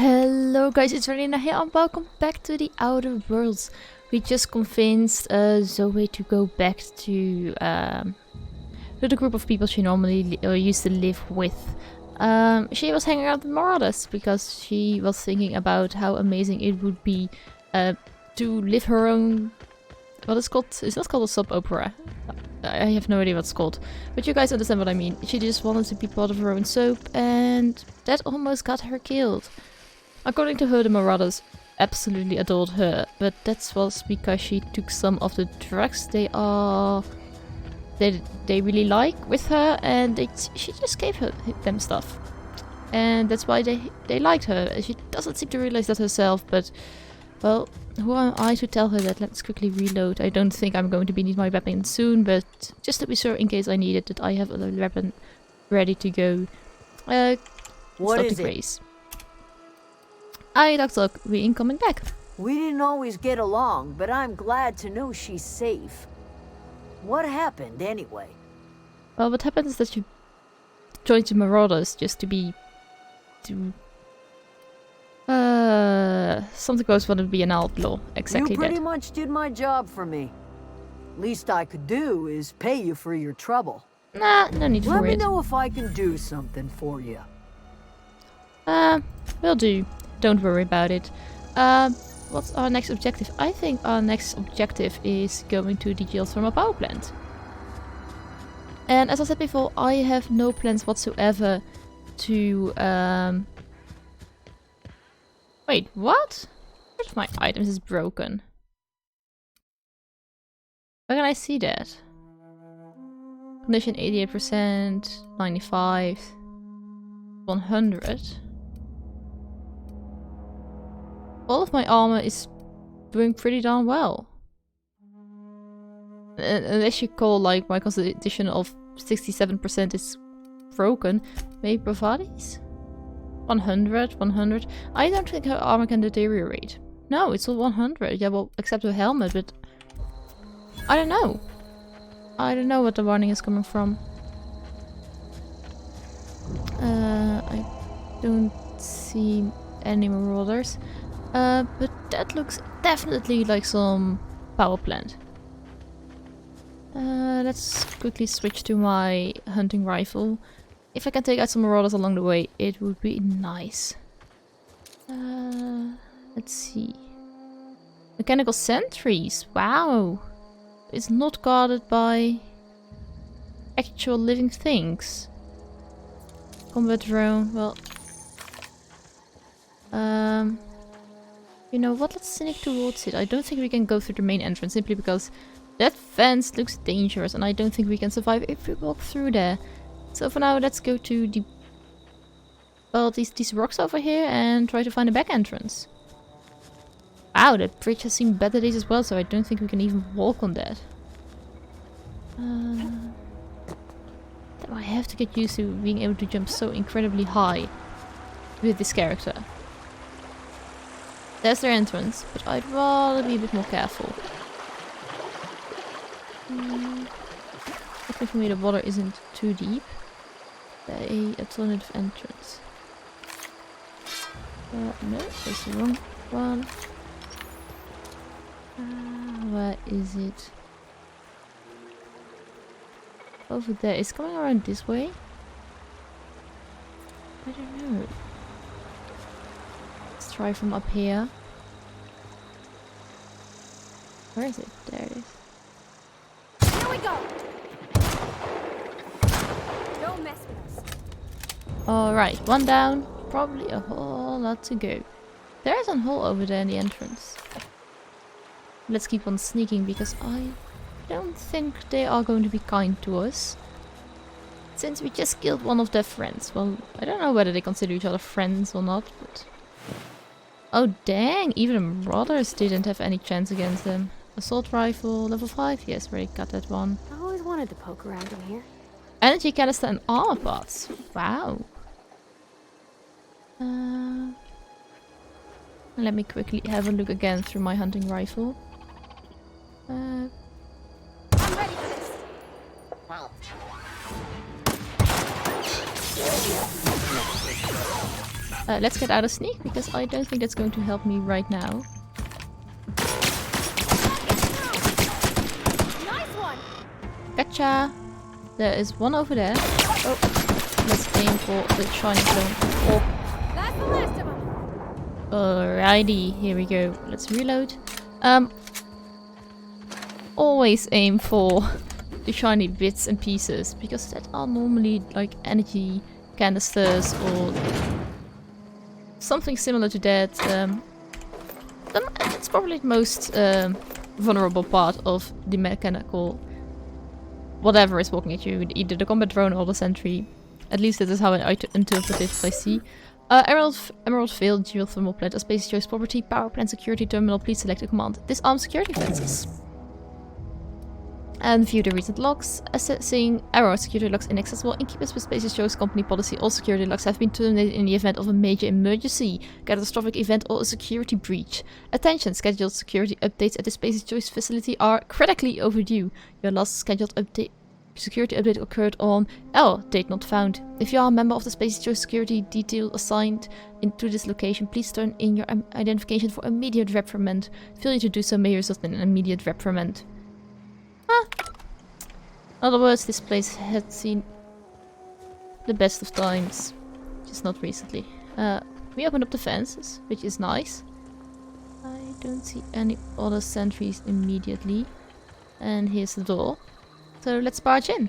Hello guys, it's Dranina here and welcome back to the Outer Worlds. We just convinced Zoe to go back to the group of people she normally used to live with. She was hanging out with Marauders because she was thinking about how amazing it would be to live her own... What is called? It's not called a soap opera. I have no idea what it's called. But you guys understand what I mean. She just wanted to be part of her own soap and that almost got her killed. According to her, the Marauders absolutely adored her, but that was because she took some of the drugs they really like with her, and she just gave them stuff, and that's why they liked her. She doesn't seem to realize that herself, but well, who am I to tell her that? Let's quickly reload. I don't think I'm going to need my weapon soon, but just to be sure, in case I need it, that I have a weapon ready to go. What is it? Hi, Doctor. We incoming back. We didn't always get along, but I'm glad to know she's safe. What happened, anyway? Well, what happened is that you joined the Marauders just to be... something goes wanted to be an outlaw. Exactly You pretty that. much did my job for me. Least I could do is pay you for your trouble. Nah, no need Let for me it. know if I can do something for you. Will do. Don't worry about it. What's our next objective? I think our next objective is going to the geothermal power plant. And as I said before, I have no plans whatsoever to... Wait, what? Which of my items is broken? How can I see that? Condition 88%, 95, 100. All of my armor is doing pretty darn well. Unless you call like my condition of 67% is broken. Maybe Bravades? 100, 100. I don't think her armor can deteriorate. No, it's all 100. Yeah, well, except her helmet, but... I don't know. I don't know what the warning is coming from. I don't see any marauders. But that looks definitely like some power plant. Let's quickly switch to my hunting rifle. If I can take out some marauders along the way, it would be nice. Let's see. Mechanical sentries. Wow. It's not guarded by actual living things. Combat drone. Well. You know what, let's sneak towards it. I don't think we can go through the main entrance simply because that fence looks dangerous and I don't think we can survive if we walk through there. So for now, let's go to the... well, these rocks over here and try to find a back entrance. Wow, that bridge has seen better days as well, so I don't think we can even walk on that. I have to get used to being able to jump so incredibly high with this character. There's their entrance, but I'd rather be a bit more careful. Luckily for me the water isn't too deep. An alternative entrance. No, that's the wrong one. Where is it? Over there. It's coming around this way? I don't know. Let's try from up here. Where is it? There it is. Here we go! Don't mess with us. Alright, one down. Probably a whole lot to go. There is a hole over there in the entrance. Let's keep on sneaking because I don't think they are going to be kind to us. Since we just killed one of their friends. Well, I don't know whether they consider each other friends or not, but... oh dang, even the Marauders didn't have any chance against them. Assault rifle, level 5? Yes, already got that one. I always wanted to poke around in here. Energy canister and armor parts. Wow. Let me quickly have a look again through my hunting rifle. I'm ready for this. Let's get out of sneak, because I don't think that's going to help me right now. Nice one. Gotcha! There is one over there. Oh, let's aim for the shiny clone. Oh. That's the last of them. Alrighty, here we go. Let's reload. Always aim for the shiny bits and pieces, because that are normally like energy canisters or something similar to that. It's probably the most vulnerable part of the mechanical whatever is walking at you, either the combat drone or the sentry. At least that is how I interpret it if I see. Emerald Vale geothermal plant, a space choice property, power plant security terminal, please select a command. Disarm security fences. And view the recent logs. Assessing error, security logs inaccessible. In keeping with Space's Choice company policy, all security logs have been terminated in the event of a major emergency, catastrophic event, or a security breach. Attention, scheduled security updates at the Space's Choice facility are critically overdue. Your last scheduled security update occurred on date not found. If you are a member of the Space's Choice security detail assigned to this location, please turn in your identification for immediate reprimand. Failure to do so may result in an immediate reprimand. In other words, this place had seen the best of times, just not recently. We opened up the fences, which is nice. I don't see any other sentries immediately. And here's the door. So let's barge in.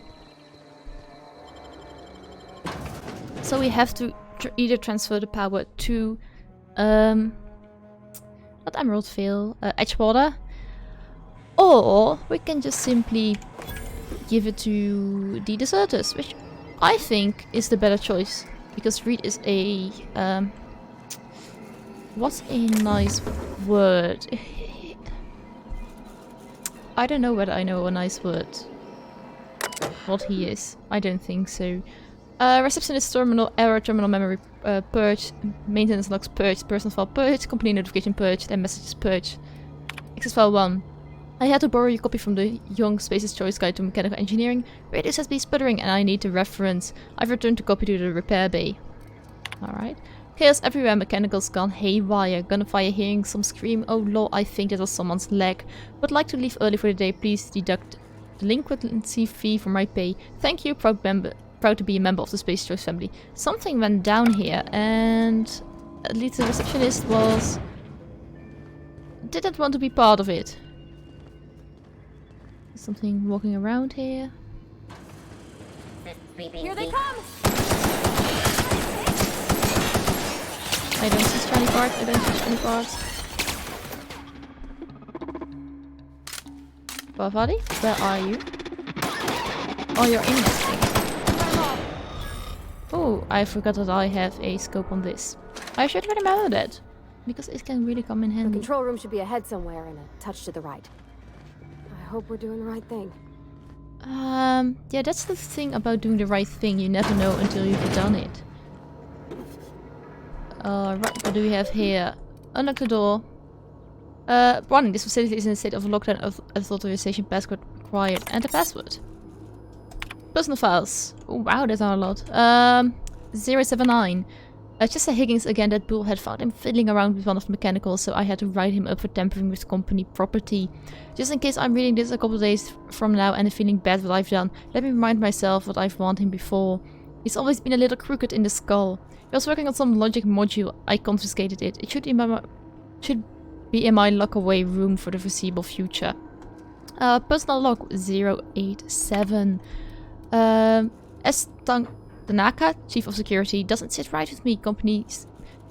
So we have to either transfer the power to not Emerald Vale, Edgewater, or we can just simply give it to the deserters, which I think is the better choice, because Reed is a what's a nice word? I don't know whether I know a nice word. What he is. I don't think so. Receptionist terminal, error, terminal memory purge, maintenance logs purged, personal file purged, company notification purged, and messages purged. Access file 1. I had to borrow your copy from the Young Space's Choice Guide to Mechanical Engineering. Radius has been sputtering and I need the reference. I've returned the copy to the repair bay. Alright. Chaos everywhere, mechanicals gone haywire. Gunfire, hearing some scream. Oh lol, I think that was someone's leg. Would like to leave early for the day, please deduct delinquency fee from my pay. Thank you, proud to be a member of the Space Choice family. Something went down here and at least the receptionist didn't want to be part of it. Something walking around here. Here they come! I don't see shiny parts. I don't see shiny parts. Bavadi, where are you? Oh, you're in this thing. Oh, I forgot that I have a scope on this. I should remember that, because it can really come in The handy. control room should be ahead somewhere and a touch to the right. I hope we're doing the right thing. Yeah, that's the thing about doing the right thing. You never know until you've done it. Right, what do we have here? Unlock the door. Warning, this facility is in a state of lockdown authorization password required. Enter password. Personal files. Oh, wow, that's a lot. 079. Chester Higgins again, that bull had found him fiddling around with one of the mechanicals, so I had to write him up for tampering with company property. Just in case I'm reading this a couple of days from now and feeling bad what I've done, let me remind myself what I've warned him before. He's always been a little crooked in the skull. He was working on some logic module. I confiscated it. It should be in my lock-away room for the foreseeable future. Personal log 087. Tanaka, Chief of Security, doesn't sit right with me. Company's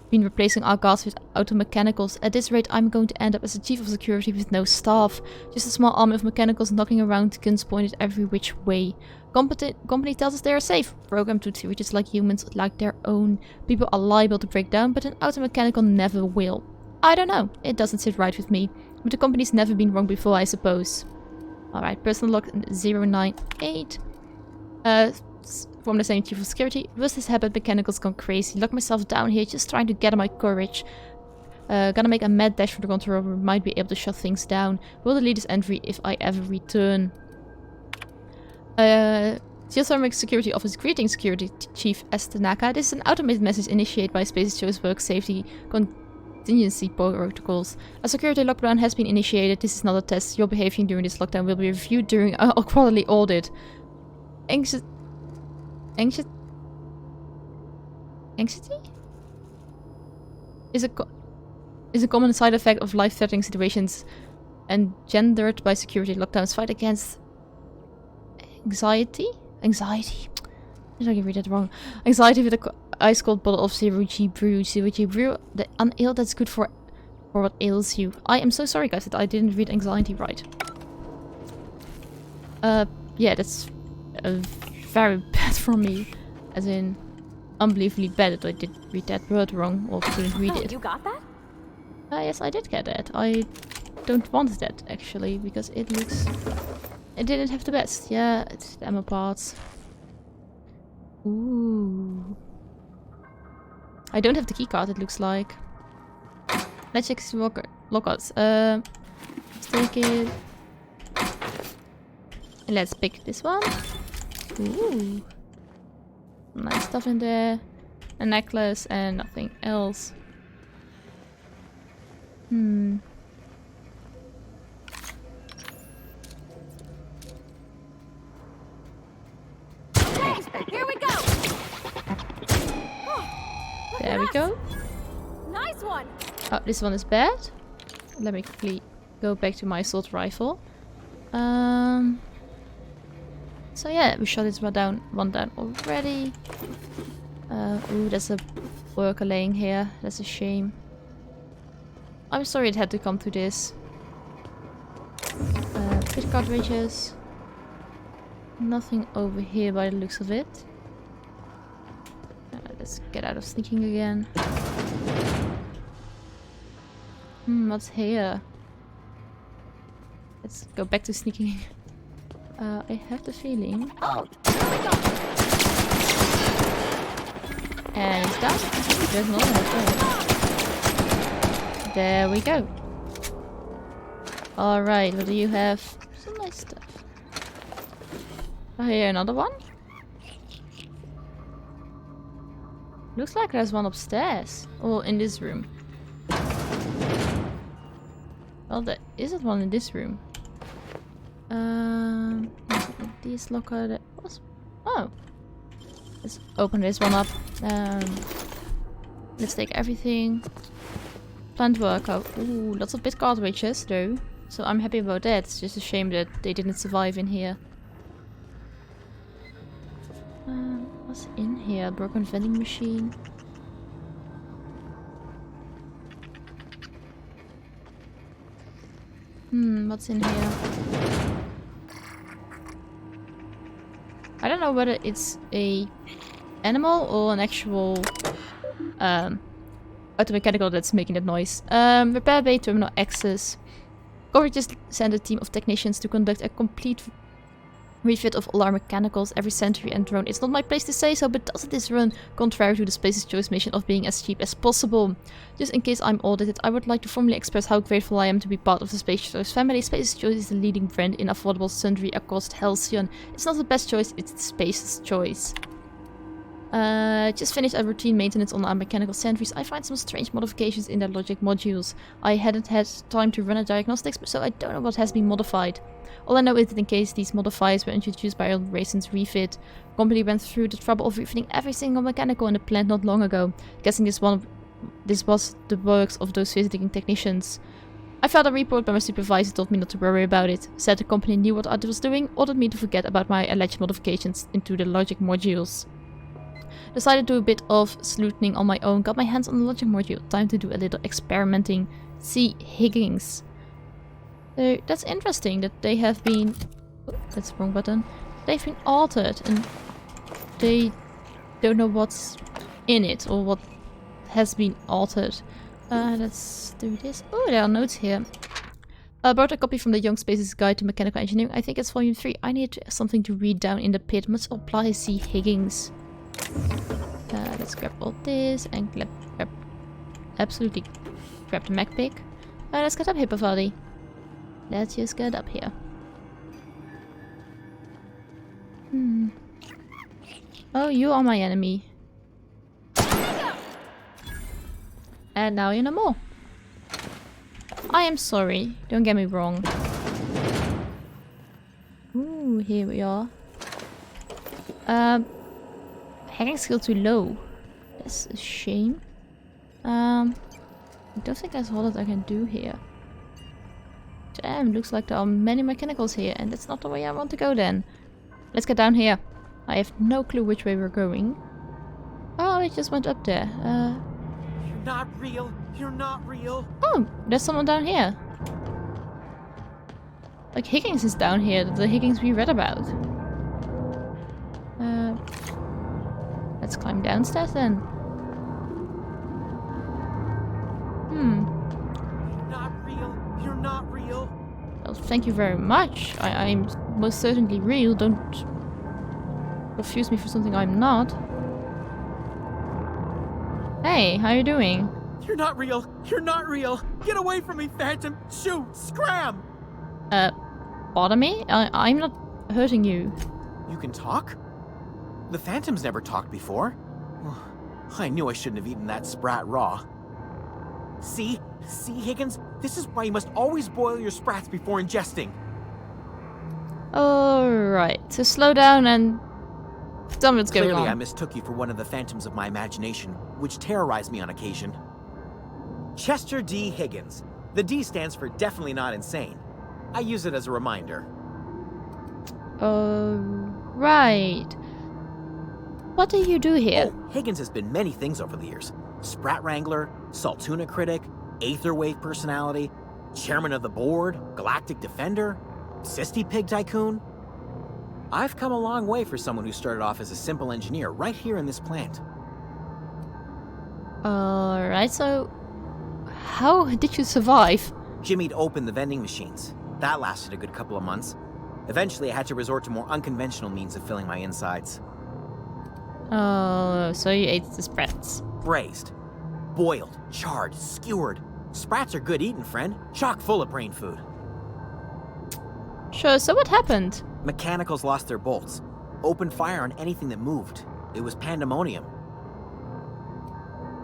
been replacing our guards with auto-mechanicals. At this rate, I'm going to end up as a Chief of Security with no staff. Just a small army of mechanicals knocking around, guns pointed every which way. Company tells us they are safe, programmed to treat us like humans, like their own. People are liable to break down, but an auto-mechanical never will. I don't know, it doesn't sit right with me. But the company's never been wrong before, I suppose. Alright, personal log 098. From the same Chief of Security. Worst has happened, mechanicals gone crazy. Lock myself down here, just trying to gather my courage. Gonna make a mad dash for the control room, might be able to shut things down. Will delete this entry if I ever return. Geothermic Security Office. Greetings, Security Chief Estanaka. This is an automated message initiated by Space's Choice Work Safety Contingency Protocols. A security lockdown has been initiated. This is not a test. Your behavior during this lockdown will be reviewed during a quarterly audit. Anxiety? Is a common side effect of life-threatening situations engendered by security lockdowns. Fight against anxiety? Anxiety? Did I read that wrong? Anxiety with a ice cold bottle of Zero G Brew. Zero G Brew, the unale that's good for what ails you. I am so sorry, guys, that I didn't read anxiety right. Yeah, that's very bad for me. As in, unbelievably bad that I did read that word wrong or couldn't read it. You got that? Yes, I did get that. I don't want that, actually, because it looks... It didn't have the best. Yeah, it's the ammo parts. Ooh. I don't have the keycard, it looks like. Let's check lockouts. Let's take it. And let's pick this one. Ooh. Nice stuff in there. A necklace and nothing else. Here we go. There we go. Nice one. Oh, this one is bad. Let me quickly go back to my assault rifle. So yeah, we shot this one down already. Ooh, there's a worker laying here. That's a shame. I'm sorry it had to come to this. Pit cartridges. Nothing over here by the looks of it. Let's get out of sneaking again. What's here? Let's go back to sneaking. I have the feeling. Oh, here we go. And he's down. There's another one. There we go. Alright, what do you have? Some nice stuff. Oh, here another one. Looks like there's one upstairs. Well, in this room. Well, there isn't one in this room. This locker that was... Oh. Let's open this one up. Let's take everything. Plant worker. Ooh, lots of bit cartridges though. So I'm happy about that. It's just a shame that they didn't survive in here. What's in here? Broken vending machine. What's in here? I don't know whether it's a animal or an actual automechanical that's making that noise. Repair bay terminal access. Corey just sent a team of technicians to conduct a complete refit of all our mechanicals, every sentry and drone. It's not my place to say so, but doesn't this run contrary to the Space's Choice mission of being as cheap as possible? Just in case I'm audited, I would like to formally express how grateful I am to be part of the Space's Choice family. Space's Choice is the leading brand in affordable sundry across Halcyon. It's not the best choice, it's the Space's Choice. Just finished a routine maintenance on our mechanical sentries. I find some strange modifications in their logic modules. I hadn't had time to run a diagnostics, so I don't know what has been modified. All I know is that in case these modifiers were introduced by a recent refit, the company went through the trouble of refitting every single mechanical in the plant not long ago. Guessing this was the works of those visiting technicians. I filed a report, but my supervisor told me not to worry about it. Said the company knew what I was doing, ordered me to forget about my alleged modifications into the logic modules. Decided to do a bit of sleuthing on my own, got my hands on the logic module. Time to do a little experimenting. See Higgins. So that's interesting that they have been... Oh, that's the wrong button. They've been altered and they don't know what's in it or what has been altered. Let's do this. Oh, there are notes here. I brought a copy from the Young Spaces Guide to Mechanical Engineering. I think it's volume 3. I need something to read down in the pit. Must apply C. Higgins. Let's grab all this and grab absolutely grab the mech pick. Let's get up here, Pavadi. Let's just get up here. Oh, you are my enemy. And now you're no more. I am sorry. Don't get me wrong. Ooh, here we are. Hacking skill too low. That's a shame. I don't think there's a whole lot I can do here. Damn, looks like there are many mechanicals here, and that's not the way I want to go then. Let's get down here. I have no clue which way we're going. Oh, it just went up there. You're not real. You're not real. Oh, there's someone down here. Like Higgins is down here, the Higgins we read about. Let's climb downstairs then. You're not real. You're not real. Well, thank you very much. I'm most certainly real. Don't confuse me for something I'm not. Hey, how you doing? You're not real. You're not real. Get away from me, Phantom. Shoot. Scram. Bother me? I'm not hurting you. You can talk? The Phantom's never talked before. I knew I shouldn't have eaten that sprat raw. See? See, Higgins? This is why you must always boil your sprats before ingesting. Alright, so slow down and tell me what's going Clearly, I on. mistook you for one of the phantoms of my imagination, which terrorized me on occasion. Chester D. Higgins. The D stands for definitely not insane. I use it as a reminder. Right. What do you do here? Oh, Higgins has been many things over the years. Sprat Wrangler, Saltuna Critic, Aetherwave Personality, Chairman of the Board, Galactic Defender, Sisty Pig Tycoon. I've come a long way for someone who started off as a simple engineer right here in this plant. Alright, so how did you survive? Jimmy'd opened the vending machines. That lasted a good couple of months. Eventually, I had to resort to more unconventional means of filling my insides. Oh, so you ate the sprats. Braised, boiled, charred, skewered. Sprats are good eating, friend. Chock full of brain food. Sure, so what happened? Mechanicals lost their bolts. Opened fire on anything that moved. It was pandemonium.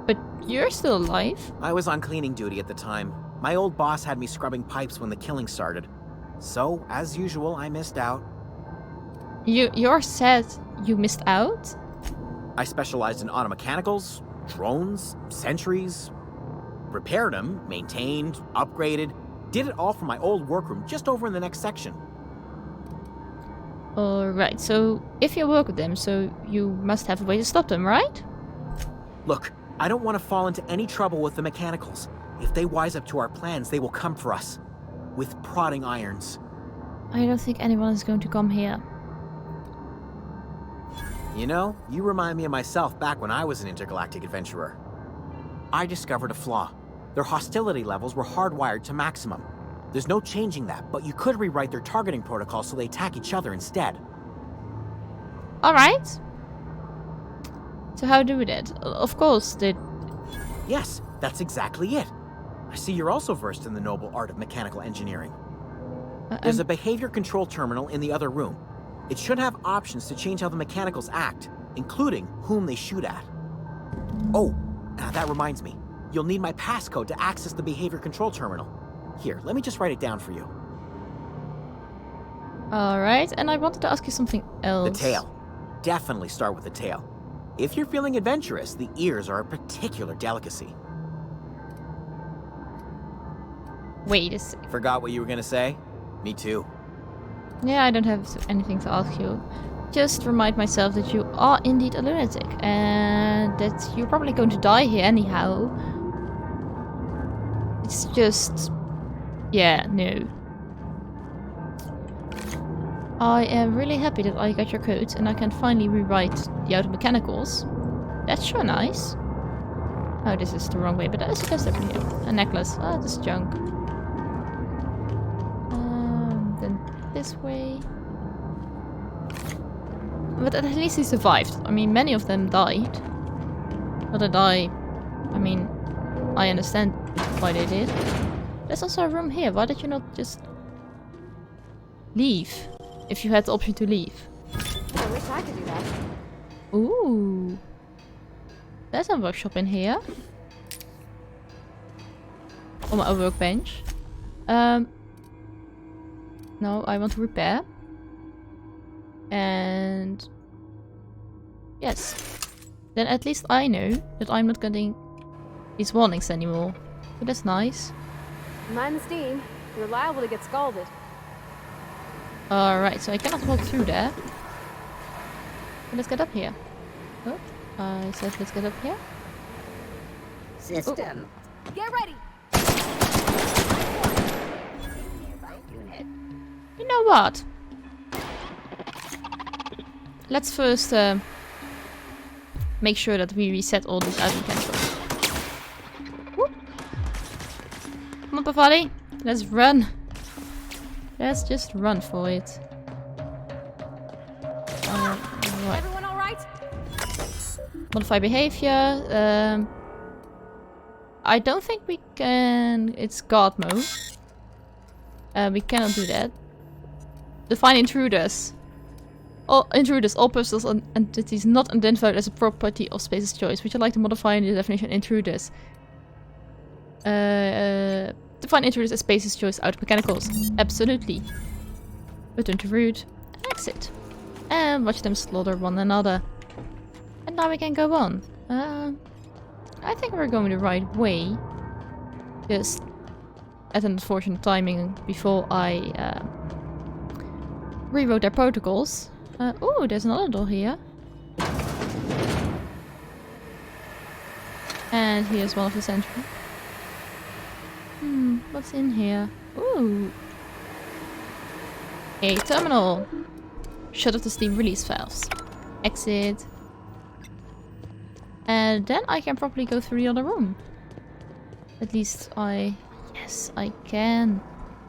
But you're still alive. I was on cleaning duty at the time. My old boss had me scrubbing pipes when the killing started. So, as usual, I missed out. You're sad you missed out? I specialized in automechanicals, drones, sentries. Repaired them, maintained, upgraded. Did it all from my old workroom just over in the next section. Alright, so if you work with them, so you must have a way to stop them, right? Look, I don't want to fall into any trouble with the mechanicals. If they wise up to our plans, they will come for us. With prodding irons. I don't think anyone is going to come here. You know, you remind me of myself back when I was an intergalactic adventurer. I discovered a flaw. Their hostility levels were hardwired to maximum. There's no changing that, but you could rewrite their targeting protocol so they attack each other instead. Alright. So how do we do it? Of course, Yes, that's exactly it. I see you're also versed in the noble art of mechanical engineering. There's a behavior control terminal in the other room. It should have options to change how the mechanicals act, including whom they shoot at. Oh, that reminds me. You'll need my passcode to access the behavior control terminal. Here, let me just write it down for you. Alright, and I wanted to ask you something else. The tail. Definitely start with the tail. If you're feeling adventurous, the ears are a particular delicacy. Wait a sec. Forgot what you were gonna say? Me too. Yeah, I don't have anything to ask you. Just remind myself that you are indeed a lunatic, and that you're probably going to die here anyhow. It's just... yeah, no. I am really happy that I got your code, and I can finally rewrite the auto mechanicals. That's sure nice. Oh, this is the wrong way, but there's a chest over here. A necklace. Ah, this is junk. Then this way. But at least he survived. I mean, many of them died. But they die. I mean, I understand why they did. There's also a room here. Why did you not just leave? If you had the option to leave. I wish I could do that. Ooh. There's a workshop in here. On my workbench. No, I want to repair. And... yes. Then at least I know that I'm not getting these warnings anymore. So that's nice. Mind the steam. You're liable to get scalded. Alright, so I cannot walk through there. So let's get up here. Oh, I said let's get up here. System. Get ready! You know what? Let's first make sure that we reset all these item controls. Whoop. Come on, Pavali. Let's run. Let's just run for it. Right. Everyone alright? Modify behavior. I don't think we can... it's guard mode. We cannot do that. Define intruders. All intruders, all persons and entities not identified as a property of space's choice. Would you like to modify the definition intruders? Define intruders as space's choice out of mechanicals. Absolutely. Return to route. Exit. And watch them slaughter one another. And now we can go on. I think we're going the right way. Just at an unfortunate timing before I rewrote their protocols. Oh, there's another door here. And here's one of the sentries. What's in here? Ooh. A terminal. Shut off the steam release valves. Exit. And then I can probably go through the other room. At least yes, I can.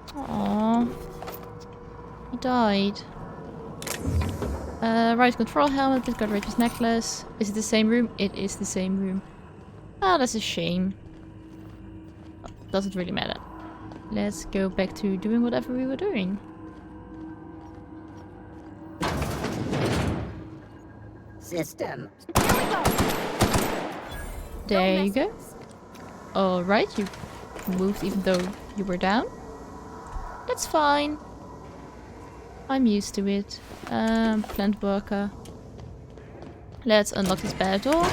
Aww. He died. Right control helmet, with Rachel's necklace. Is it the same room? It is the same room. Oh, that's a shame. Doesn't really matter. Let's go back to doing whatever we were doing. System. There you go. Alright, you moved even though you were down. That's fine. I'm used to it. Plant worker. Let's unlock this bad door.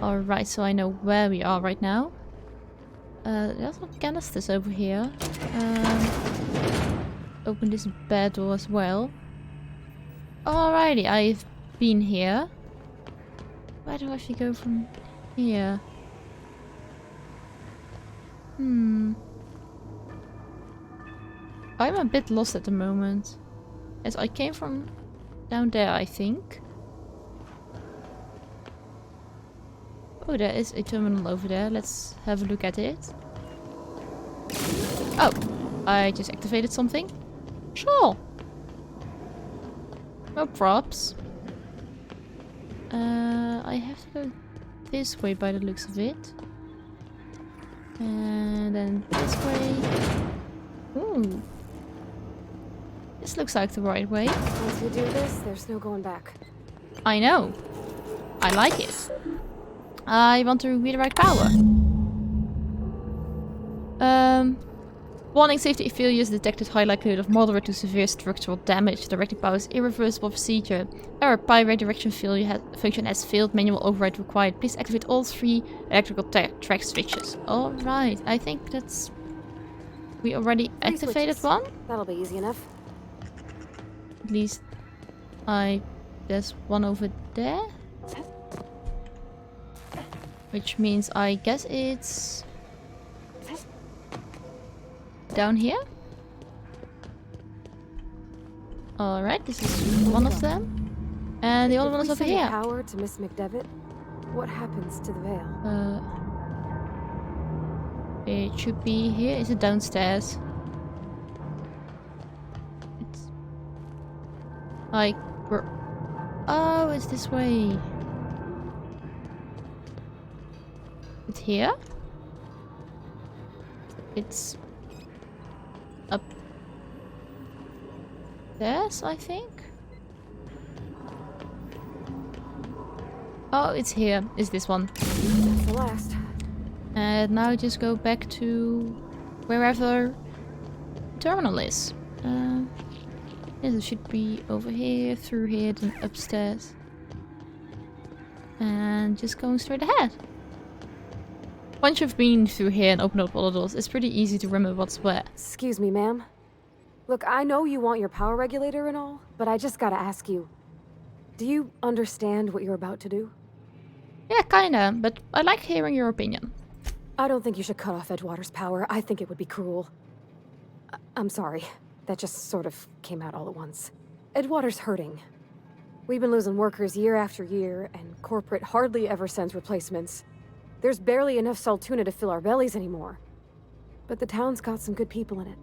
Alright, so I know where we are right now. There's some canisters over here. Open this bad door as well. Alrighty, I've been here. Where do I actually go from here? I'm a bit lost at the moment. As I came from down there, I think. Oh, there is a terminal over there. Let's have a look at it. Oh, I just activated something. Sure. No props. I have to go this way by the looks of it. And then this way. Ooh. This looks like the right way. Once we do this, there's no going back. I know. I like it. I want to redirect power. Warning, safety failures detected, high likelihood of moderate to severe structural damage. Directing power is irreversible procedure. Error, power redirection failure function has failed. Manual override required. Please activate all 3 electrical track switches. Alright, I think that's... we already activated one? That'll be easy enough. At least there's one over there. Which means I guess it's down here. Alright, this is one of them. And the other one is over here. Power to Miss McDevitt. What happens to the veil? It should be here. Is it downstairs? It's like oh, it's this way. It's here? It's up there, I think. Oh, it's here. It's this one. That's the last. And now just go back to wherever terminal is. Yes, it should be over here, through here, then upstairs. And just going straight ahead. Once you've been through here and opened up all the doors, it's pretty easy to remember what's where. Excuse me, ma'am. Look, I know you want your power regulator and all, but I just gotta ask you. Do you understand what you're about to do? Yeah, kinda, but I like hearing your opinion. I don't think you should cut off Edgewater's power. I think it would be cruel. I'm sorry. That just sort of came out all at once. Edgewater's hurting. We've been losing workers year after year, and corporate hardly ever sends replacements. There's barely enough Saltuna to fill our bellies anymore. But the town's got some good people in it.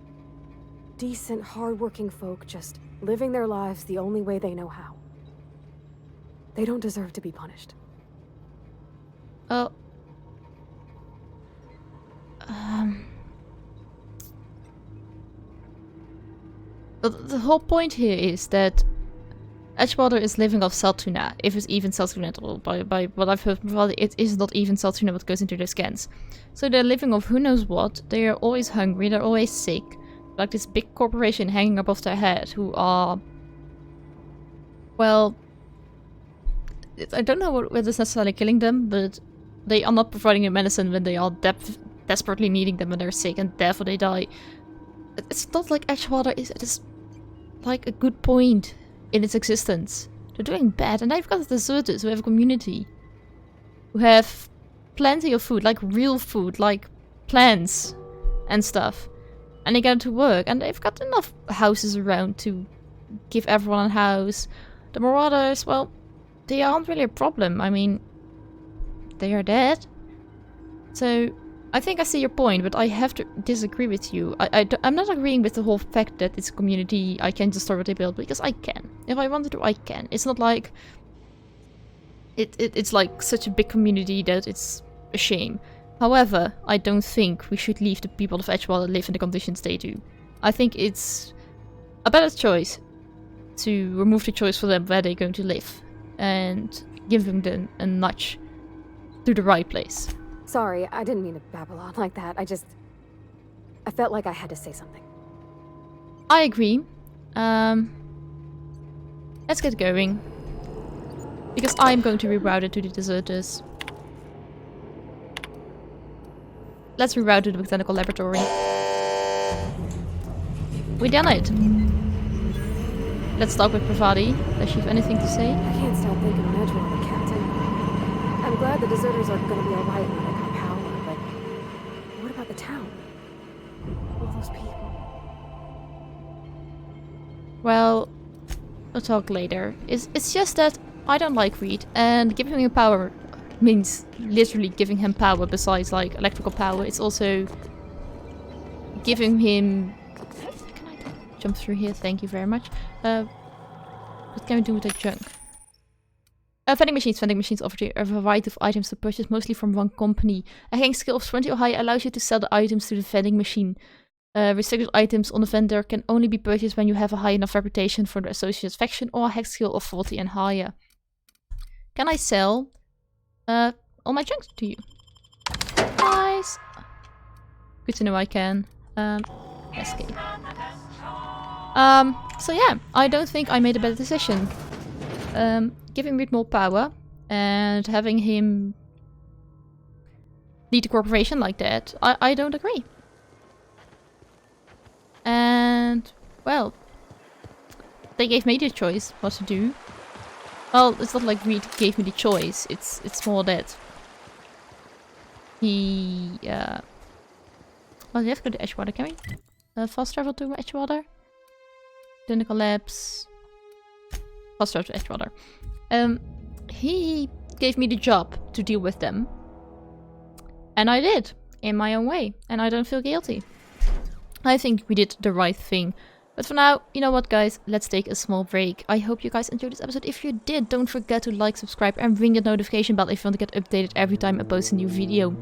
Decent, hard-working folk just living their lives the only way they know how. They don't deserve to be punished. Oh. But the whole point here is that Edgewater is living off Saltuna, if it's even Saltuna at all. By what I've heard from Valley, it is not even Saltuna what goes into their scans. So they're living off who knows what, they are always hungry, they're always sick. Like this big corporation hanging above their head, who are... Well... I don't know whether it's necessarily killing them, but they are not providing them medicine when they are desperately needing them when they're sick, and therefore they die. It's not like Edgewater is like a good point in its existence. They're doing bad, and they've got the deserters who have a community. Who have plenty of food, like real food, like plants and stuff. And they get to work, and they've got enough houses around to give everyone a house. The Marauders, well, they aren't really a problem. I mean, they are dead. So, I think I see your point, but I have to disagree with you. I'm not agreeing with the whole fact that it's a community, I can destroy what they build, because I can. If I wanted to, I can. It's not like... It's like such a big community that it's a shame. However, I don't think we should leave the people of Edgewater live in the conditions they do. I think it's a better choice to remove the choice for them where they're going to live. And giving them a nudge to the right place. Sorry, I didn't mean to babble on like that. I felt like I had to say something. I agree. Let's get going. Because I'm going to reroute it to the deserters. Let's reroute to the botanical laboratory. We done it. Let's talk with Pravati. Does she have anything to say? I can't stop thinking on Edgewater, Captain. I'm glad the deserters are gonna be alright when they got power, but what about the town? All those people. Well, we'll talk later. It's just that I don't like Reed, and giving him power means literally giving him power besides like electrical power. It's also giving him... Can I jump through here? Thank you very much. What can we do with that junk? Vending machines. Vending machines offer you a variety of items to purchase, mostly from one company. A hanging skill of 20 or higher allows you to sell the items to the vending machine. Restricted items on the vendor can only be purchased when you have a high enough reputation for the associate's faction or a hex skill of 40 and higher. Can I sell all my junk to you? Nice! Good to know I can. Escape. So yeah, I don't think I made a better decision. Giving Reed more power and having him lead a corporation like that, I don't agree. And, well, they gave me the choice what to do. Well, it's not like Reed gave me the choice, it's more that he, well, we have to go to Edgewater, can we? Fast travel to Edgewater? Clinical labs. Fast travel to Edgewater. He gave me the job to deal with them. And I did, in my own way, and I don't feel guilty. I think we did the right thing. But for now, you know what guys, let's take a small break. I hope you guys enjoyed this episode. If you did, don't forget to like, subscribe and ring the notification bell if you want to get updated every time I post a new video.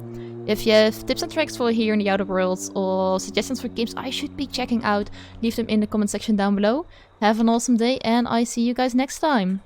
If you have tips and tricks for here in the Outer Worlds or suggestions for games I should be checking out, leave them in the comment section down below. Have an awesome day and I see you guys next time.